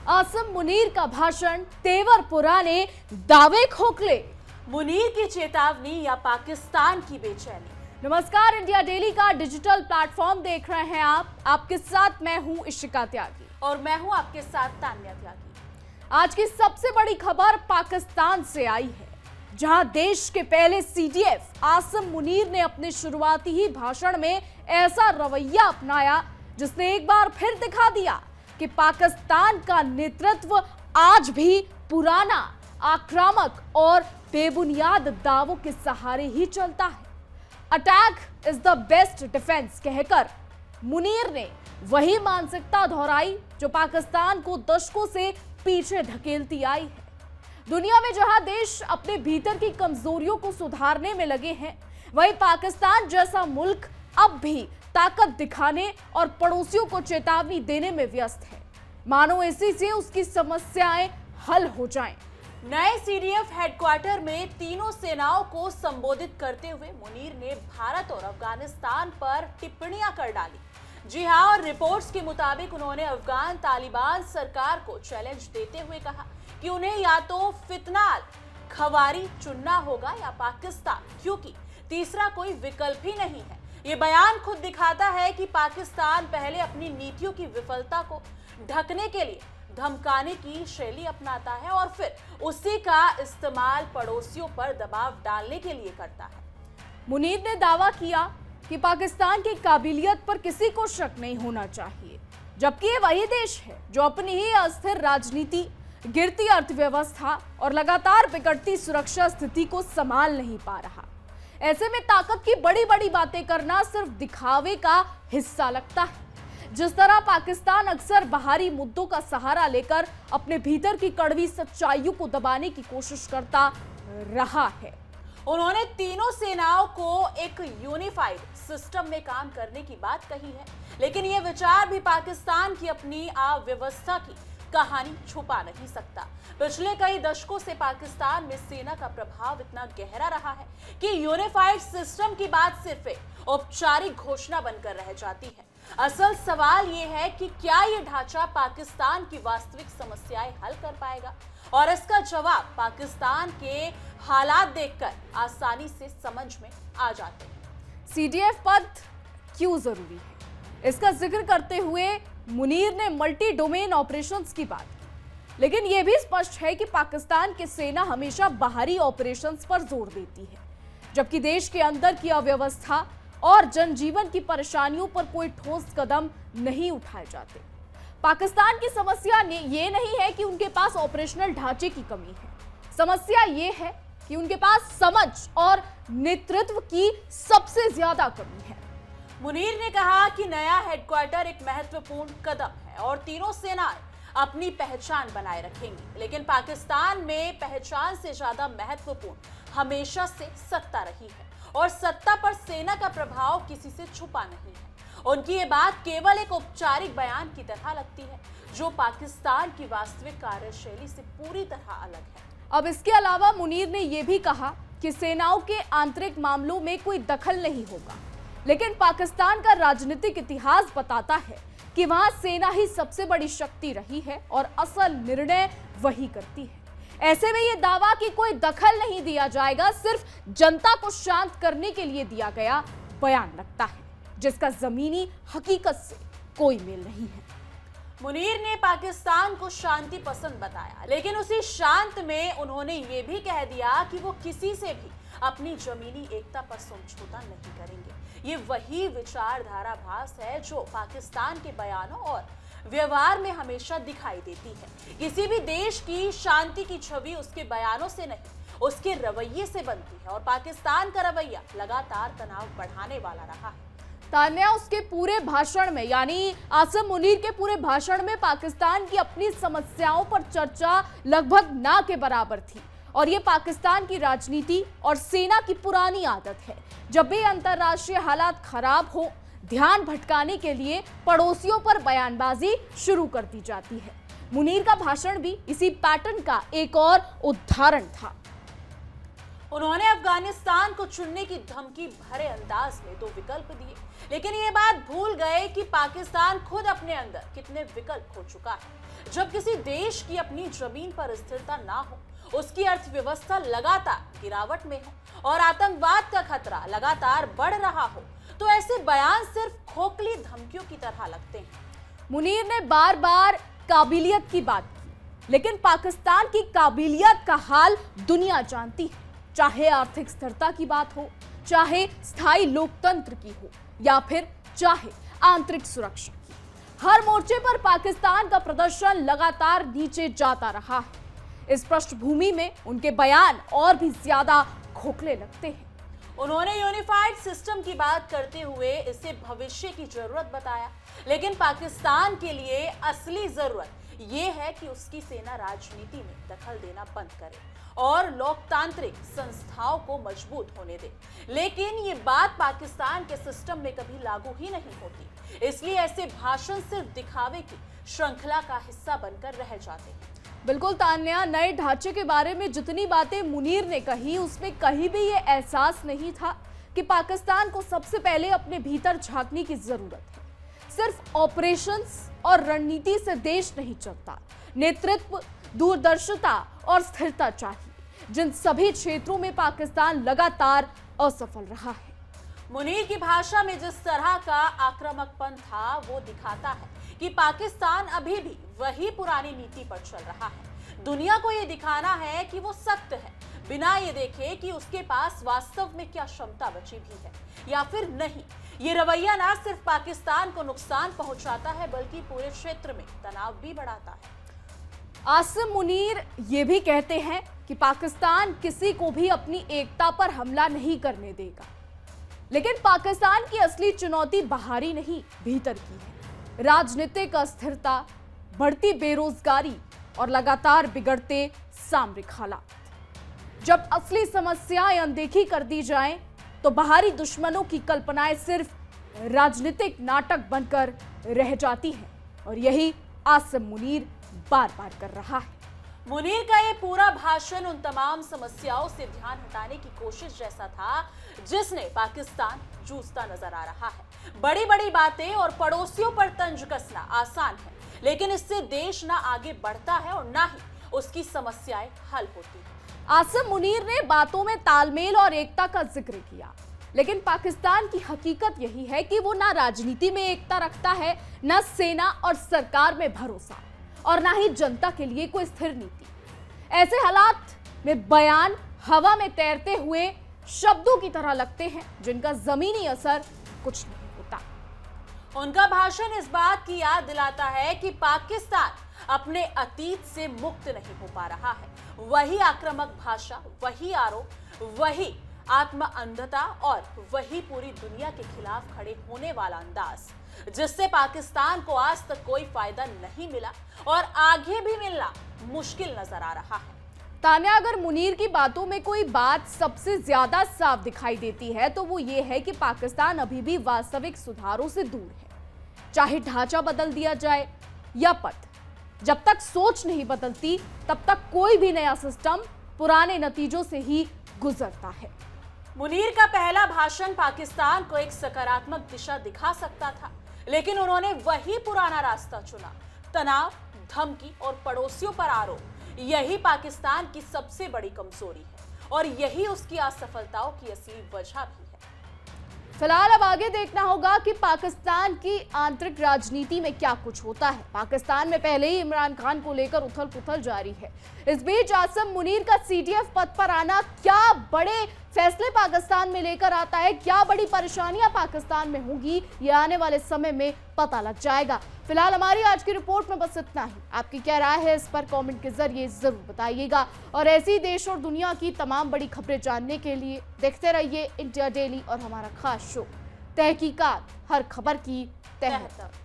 आसिम मुनीर का भाषण, तेवर पुराने, दावे खोखले। मुनीर की चेतावनी या पाकिस्तान की बेचैनी। नमस्कार, इंडिया डेली का डिजिटल प्लेटफॉर्म देख रहे हैं आप। आपके साथ मैं हूं इशिका त्यागी और मैं हूं आपके साथ तान्या त्यागी। आज की सबसे बड़ी खबर पाकिस्तान से आई है, जहां देश के पहले सीडीएफ आसिम मुनीर ने अपने शुरुआती ही भाषण में ऐसा रवैया अपनाया जिसने एक बार फिर दिखा दिया कि पाकिस्तान का नेतृत्व आज भी पुराना, आक्रामक और बेबुनियाद दावों के सहारे ही चलता है। Attack is the best defence कहकर मुनीर ने वही मानसिकता दोहराई जो पाकिस्तान को दशकों से पीछे धकेलती आई है। दुनिया में जहां देश अपने भीतर की कमजोरियों को सुधारने में लगे हैं, वहीं पाकिस्तान जैसा मुल्क अब भी ताकत दिखाने और पड़ोसियों को चेतावनी देने में व्यस्त है, मानो इसी से उसकी समस्याएं हल हो जाएं। नए सीडीएफ हेडक्वार्टर में तीनों सेनाओं को संबोधित करते हुए मुनीर ने भारत और अफगानिस्तान पर टिप्पणियां कर डाली। जी हां, और रिपोर्ट्स के मुताबिक उन्होंने अफगान तालिबान सरकार को चैलेंज देते हुए कहा कि उन्हें या तो फितनाल खवारी चुनना होगा या पाकिस्तान, क्योंकि तीसरा कोई विकल्प ही नहीं है। ये बयान खुद दिखाता है कि पाकिस्तान पहले अपनी नीतियों की विफलता को ढकने के लिए धमकाने की शैली अपनाता है और फिर उसी का इस्तेमाल पड़ोसियों पर दबाव डालने के लिए करता है। मुनीर ने दावा किया कि पाकिस्तान की काबिलियत पर किसी को शक नहीं होना चाहिए, जबकि ये वही देश है जो अपनी ही अस्थिर राजनीति, गिरती अर्थव्यवस्था और लगातार बिगड़ती सुरक्षा स्थिति को संभाल नहीं पा रहा। ऐसे में ताकत की बड़ी बड़ी बातें करना सिर्फ दिखावे का हिस्सा लगता है। जिस तरह पाकिस्तान अक्सर बाहरी मुद्दों का सहारा लेकर अपने भीतर की कड़वी सच्चाइयों को दबाने की कोशिश करता रहा है। उन्होंने तीनों सेनाओं को एक यूनिफाइड सिस्टम में काम करने की बात कही है, लेकिन यह विचार भी पाकिस्तान की अपनी अव्यवस्था की कहानी छुपा नहीं सकता। पिछले कई दशकों से पाकिस्तान में सेना का प्रभाव इतना गहरा रहा है कि यूनिफाइड सिस्टम की बात सिर्फ एक औपचारिक घोषणा बनकर रह जाती है। असल सवाल यह है कि क्या यह ढांचा पाकिस्तान की वास्तविक समस्याएं हल कर पाएगा, और इसका जवाब पाकिस्तान के हालात देखकर आसानी से समझ में आ जाते हैं। सीडीएफ पद क्यों जरूरी है, इसका जिक्र करते हुए मुनीर ने मल्टी डोमेन ऑपरेशंस की बात की, लेकिन यह भी स्पष्ट है कि पाकिस्तान की सेना हमेशा बाहरी ऑपरेशंस पर जोर देती है, जबकि देश के अंदर की अव्यवस्था और जनजीवन की परेशानियों पर कोई ठोस कदम नहीं उठाए जाते। पाकिस्तान की समस्या ये नहीं है कि उनके पास ऑपरेशनल ढांचे की कमी है, समस्या ये है कि उनके पास समझ और नेतृत्व की सबसे ज्यादा कमी है। मुनीर ने कहा कि नया हेडक्वार्टर एक महत्वपूर्ण कदम है और तीनों सेनाएं अपनी पहचान बनाए रखेंगी, लेकिन पाकिस्तान में पहचान से ज्यादा महत्वपूर्ण हमेशा से सत्ता रही है, और सत्ता पर सेना का प्रभाव किसी से छुपा नहीं है। उनकी ये बात केवल एक औपचारिक बयान की तरह लगती है, जो पाकिस्तान की वास्तविक कार्यशैली से पूरी तरह अलग है। अब इसके अलावा मुनीर ने यह भी कहा कि सेनाओं के आंतरिक मामलों में कोई दखल नहीं होगा, लेकिन पाकिस्तान का राजनीतिक इतिहास बताता है कि वहां सेना ही सबसे बड़ी शक्ति रही है और असल निर्णय वही करती है। ऐसे में यह दावा कि कोई दखल नहीं दिया जाएगा सिर्फ जनता को शांत करने के लिए दिया गया बयान लगता है, जिसका जमीनी हकीकत से कोई मेल नहीं है। मुनीर ने पाकिस्तान को शांति पसंद बताया, लेकिन उसी शांत में उन्होंने ये भी कह दिया कि वो किसी से भी अपनी जमीनी एकता पर समझौता नहीं करेंगे। ये वही विचारधारा भास है जो पाकिस्तान के बयानों और व्यवहार में हमेशा दिखाई देती है। किसी भी देश की शांति की छवि उसके बयानों से नहीं, उसके रवैये से बनती है, और पाकिस्तान का रवैया लगातार तनाव बढ़ाने वाला रहा है। तान्या, उसके पूरे भाषण में, यानी आसिम मुनीर के पूरे भाषण में पाकिस्तान की अपनी समस्याओं पर चर्चा लगभग ना के बराबर थी, और ये पाकिस्तान की राजनीति और सेना की पुरानी आदत है। जब भी अंतर्राष्ट्रीय हालात खराब हो, ध्यान भटकाने के लिए पड़ोसियों पर बयानबाजी शुरू कर दी जाती है। मुनीर का भाषण भी इसी पैटर्न का एक और उदाहरण था। उन्होंने अफगानिस्तान को चुनने की धमकी भरे अंदाज में 2 विकल्प दिए, लेकिन ये बात भूल गए कि पाकिस्तान खुद अपने अंदर कितने विकल्प खो चुका है। जब किसी देश की अपनी जमीन पर स्थिरता ना हो, उसकी अर्थव्यवस्था लगातार गिरावट में हो और आतंकवाद का खतरा लगातार बढ़ रहा हो, तो ऐसे बयान सिर्फ खोखली धमकियों की तरह लगते हैं। मुनीर ने बार बार काबिलियत की बात की, लेकिन पाकिस्तान की काबिलियत का हाल दुनिया जानती है। चाहे आर्थिक स्थिरता की बात हो, चाहे स्थायी लोकतंत्र की हो, या फिर चाहे आंतरिक सुरक्षा की, हर मोर्चे पर पाकिस्तान का प्रदर्शन लगातार नीचे जाता रहा है। इस पृष्ठभूमि में उनके बयान और भी ज्यादा खोखले लगते हैं। उन्होंने यूनिफाइड सिस्टम की बात करते हुए इसे भविष्य की जरूरत बताया, लेकिन पाकिस्तान के लिए असली जरूरत ये है कि उसकी सेना राजनीति में दखल देना बंद करे और लोकतांत्रिक संस्थाओं को मजबूत होने दे। लेकिन ये बात पाकिस्तान के सिस्टम में कभी लागू ही नहीं होती, इसलिए ऐसे भाषण सिर्फ दिखावे की श्रृंखला का हिस्सा बनकर रह जाते हैं। बिल्कुल तान्या, नए ढांचे के बारे में जितनी बातें मुनीर ने कही, उसमें कहीं भी ये एहसास नहीं था कि पाकिस्तान को सबसे पहले अपने भीतर झांकने की जरूरत है। सिर्फ ऑपरेशंस और रणनीति से देश नहीं चलता, नेतृत्व, दूरदर्शिता और स्थिरता चाहिए, जिन सभी क्षेत्रों में पाकिस्तान लगातार असफल रहा है। मुनीर की भाषा में जिस तरह का आक्रामकपन था, वो दिखाता है कि पाकिस्तान अभी भी वही पुरानी नीति पर चल रहा है। दुनिया को ये दिखाना है कि वो सख्त है, बिना ये देखे कि उसके पास वास्तव में क्या क्षमता बची भी है या फिर नहीं। ये रवैया ना सिर्फ पाकिस्तान को नुकसान पहुंचाता है, बल्कि पूरे क्षेत्र में तनाव भी बढ़ाता है। आसिम मुनीर ये भी कहते हैं कि पाकिस्तान किसी को भी अपनी एकता पर हमला नहीं करने देगा, लेकिन पाकिस्तान की असली चुनौती बाहरी नहीं, भीतर की है। राजनीतिक अस्थिरता, बढ़ती बेरोजगारी और लगातार बिगड़ते सामरिक हालात। जब असली समस्याएं अनदेखी कर दी जाएं, तो बाहरी दुश्मनों की कल्पनाएं सिर्फ राजनीतिक नाटक बनकर रह जाती हैं, और यही आसिम मुनीर बार बार कर रहा है। मुनीर का ये पूरा भाषण उन तमाम समस्याओं से ध्यान हटाने की कोशिश जैसा था जिसने पाकिस्तान जूझता नजर आ रहा है। बड़ी बड़ी बातें और पड़ोसियों पर तंज कसना आसान है, लेकिन इससे देश ना आगे बढ़ता है और ना ही उसकी समस्याएं हल होती हैं। आसिम मुनीर ने बातों में तालमेल और एकता का जिक्र किया, लेकिन पाकिस्तान की हकीकत यही है कि वो ना राजनीति में एकता रखता है, ना सेना और सरकार में भरोसा, और ना ही जनता के लिए कोई स्थिर नीति। ऐसे हालात में बयान हवा में तैरते हुए शब्दों की तरह लगते हैं, जिनका जमीनी असर कुछ नहीं होता। उनका भाषण इस बात की याद दिलाता है कि पाकिस्तान अपने अतीत से मुक्त नहीं हो पा रहा है। वही आक्रामक भाषा, वही आरोप, वही आत्म अंधता और वही पूरी दुनिया के खिलाफ खड़े होने वाला अंदाज, जिससे पाकिस्तान को आज तक कोई फायदा नहीं मिला और आगे भी मिलना मुश्किल नजर आ रहा है। तान्या, अगर मुनीर की बातों में कोई बात सबसे ज्यादा साफ दिखाई देती है, तो वो ये है कि पाकिस्तान अभी भी वास्तविक सुधारों से दूर है। चाहे ढांचा बदल दिया जाए या पथ, जब तक सोच नहीं बदलती, तब तक कोई भी नया सिस्टम पुराने नतीजों से ही गुजरता है। मुनीर का पहला भाषण पाकिस्तान को एक सकारात्मक दिशा दिखा सकता था, लेकिन उन्होंने वही पुराना रास्ता चुना। तनाव, धमकी और पड़ोसियों पर आरोप, यही पाकिस्तान की सबसे बड़ी कमजोरी है और यही उसकी असफलताओं की असली वजह भी है। फिलहाल अब आगे देखना होगा कि पाकिस्तान की आंतरिक राजनीति में क्या कुछ होता है। पाकिस्तान में पहले ही इमरान खान को लेकर उथल पुथल जारी है। इस बीच आसिम मुनीर का सीडीएफ पद पर आना क्या बड़े फैसले पाकिस्तान में लेकर आता है, क्या बड़ी परेशानियां पाकिस्तान में होंगी, ये आने वाले समय में पता लग जाएगा। फिलहाल हमारी आज की रिपोर्ट में बस इतना ही। आपकी क्या राय है इस पर कमेंट के जरिए जरूर बताइएगा, और ऐसी देश और दुनिया की तमाम बड़ी खबरें जानने के लिए देखते रहिए इंडिया डेली और हमारा खास शो तहकीकात, हर खबर की तह तक।